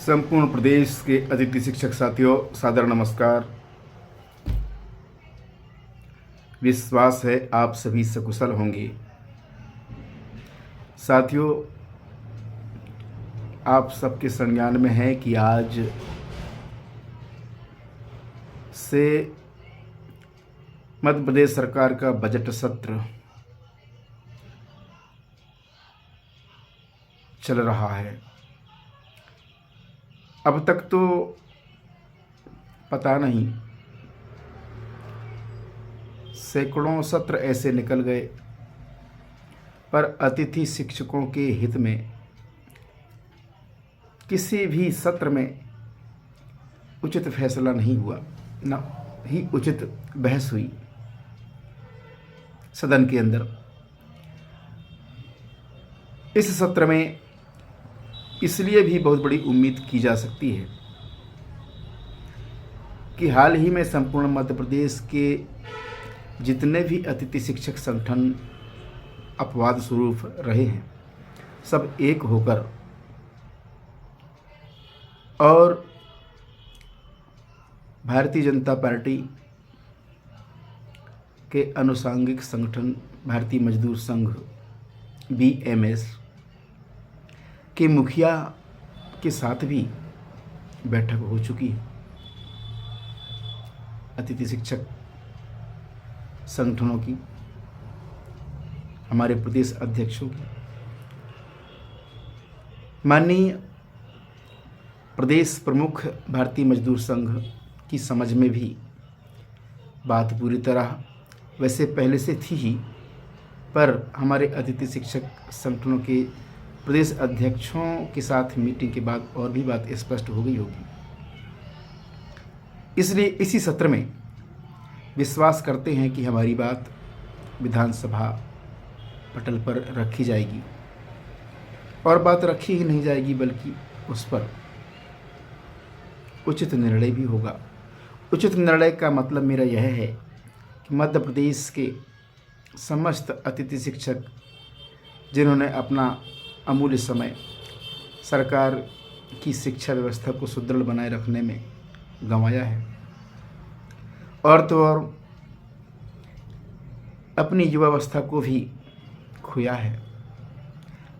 संपूर्ण प्रदेश के अतिथि शिक्षक साथियों, सादर नमस्कार। विश्वास है आप सभी सकुशल होंगे। साथियों, आप सबके संज्ञान में है कि आज से मध्य प्रदेश सरकार का बजट सत्र चल रहा है। अब तक तो पता नहीं, सैकड़ों सत्र ऐसे निकल गए, पर अतिथि शिक्षकों के हित में किसी भी सत्र में उचित फैसला नहीं हुआ, न ही उचित बहस हुई सदन के अंदर। इस सत्र में इसलिए भी बहुत बड़ी उम्मीद की जा सकती है कि हाल ही में संपूर्ण मध्य प्रदेश के जितने भी अतिथि शिक्षक संगठन अपवाद स्वरूप रहे हैं, सब एक होकर और भारतीय जनता पार्टी के अनुषांगिक संगठन भारतीय मजदूर संघ BMS के मुखिया के साथ भी बैठक हो चुकी है। अतिथि शिक्षक संगठनों की, हमारे प्रदेश अध्यक्षों की, माननीय प्रदेश प्रमुख भारतीय मजदूर संघ की समझ में भी बात पूरी तरह वैसे पहले से थी ही, पर हमारे अतिथि शिक्षक संगठनों के प्रदेश अध्यक्षों के साथ मीटिंग के बाद और भी बात स्पष्ट हो गई होगी। इसलिए इसी सत्र में विश्वास करते हैं कि हमारी बात विधानसभा पटल पर रखी जाएगी, और बात रखी ही नहीं जाएगी बल्कि उस पर उचित निर्णय भी होगा। उचित निर्णय का मतलब मेरा यह है कि मध्य प्रदेश के समस्त अतिथि शिक्षक जिन्होंने अपना अमूल्य समय सरकार की शिक्षा व्यवस्था को सुदृढ़ बनाए रखने में गंवाया है, और तो और अपनी युवावस्था को भी खोया है,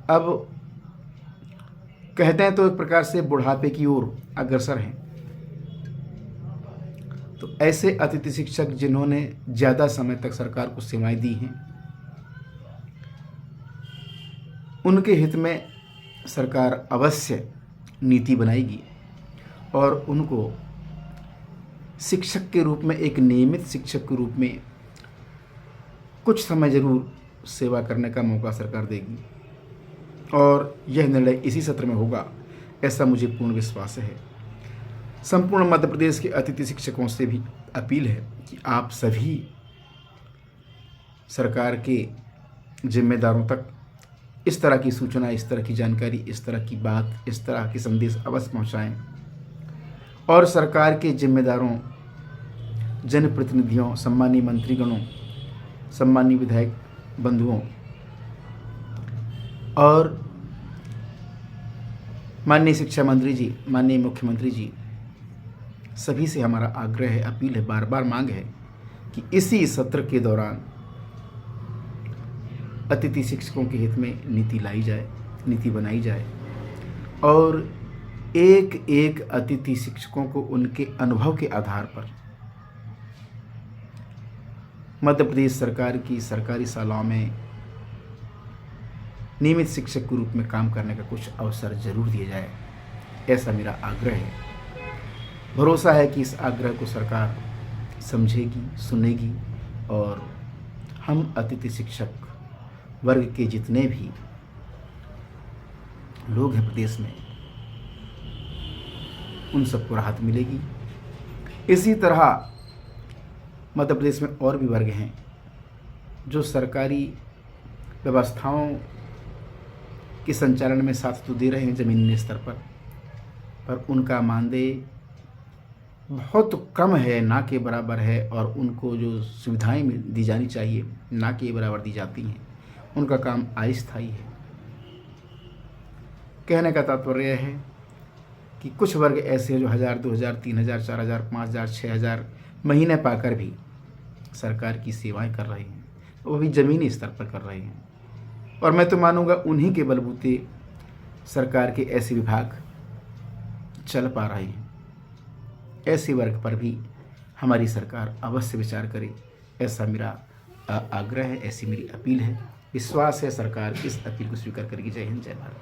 अब कहते हैं तो एक प्रकार से बुढ़ापे की ओर अग्रसर हैं। तो ऐसे अतिथि शिक्षक जिन्होंने ज़्यादा समय तक सरकार को सेवाएं दी हैं, उनके हित में सरकार अवश्य नीति बनाएगी और उनको शिक्षक के रूप में, एक नियमित शिक्षक के रूप में कुछ समय जरूर सेवा करने का मौका सरकार देगी, और यह निर्णय इसी सत्र में होगा, ऐसा मुझे पूर्ण विश्वास है। संपूर्ण मध्य प्रदेश के अतिथि शिक्षकों से भी अपील है कि आप सभी सरकार के जिम्मेदारों तक इस तरह की सूचना, इस तरह की जानकारी, इस तरह की बात, इस तरह के संदेश अवश्य पहुंचाएं, और सरकार के जिम्मेदारों, जनप्रतिनिधियों, सम्मानीय मंत्रीगणों, सम्मानीय विधायक बंधुओं और माननीय शिक्षा मंत्री जी, माननीय मुख्यमंत्री जी, सभी से हमारा आग्रह है, अपील है, बार बार मांग है कि इसी सत्र के दौरान अतिथि शिक्षकों के हित में नीति लाई जाए, नीति बनाई जाए, और एक एक अतिथि शिक्षकों को उनके अनुभव के आधार पर मध्य प्रदेश सरकार की सरकारी शालाओं में नियमित शिक्षक के रूप में काम करने का कुछ अवसर जरूर दिया जाए, ऐसा मेरा आग्रह है। भरोसा है कि इस आग्रह को सरकार समझेगी, सुनेगी, और हम अतिथि शिक्षक वर्ग के जितने भी लोग हैं प्रदेश में, उन सबको राहत मिलेगी। इसी तरह मध्य प्रदेश में और भी वर्ग हैं जो सरकारी व्यवस्थाओं के संचालन में साथ तो दे रहे हैं ज़मीनी स्तर पर उनका मानदेय बहुत कम है, ना के बराबर है, और उनको जो सुविधाएं दी जानी चाहिए ना के बराबर दी जाती हैं। उनका काम अस्थायी है। कहने का तात्पर्य है कि कुछ वर्ग ऐसे हैं जो 1000, 2000, 3000, 4000, 5000, 6000 महीने पाकर भी सरकार की सेवाएं कर रहे हैं, वो भी ज़मीनी स्तर पर कर रहे हैं। और मैं तो मानूंगा उन्हीं के बलबूते सरकार के ऐसे विभाग चल पा रहे हैं। ऐसे वर्ग पर भी हमारी सरकार अवश्य विचार करे, ऐसा मेरा आग्रह है, ऐसी मेरी अपील है। विश्वास है सरकार इस अपील को स्वीकार करेगी। जय हिंद, जय भारत।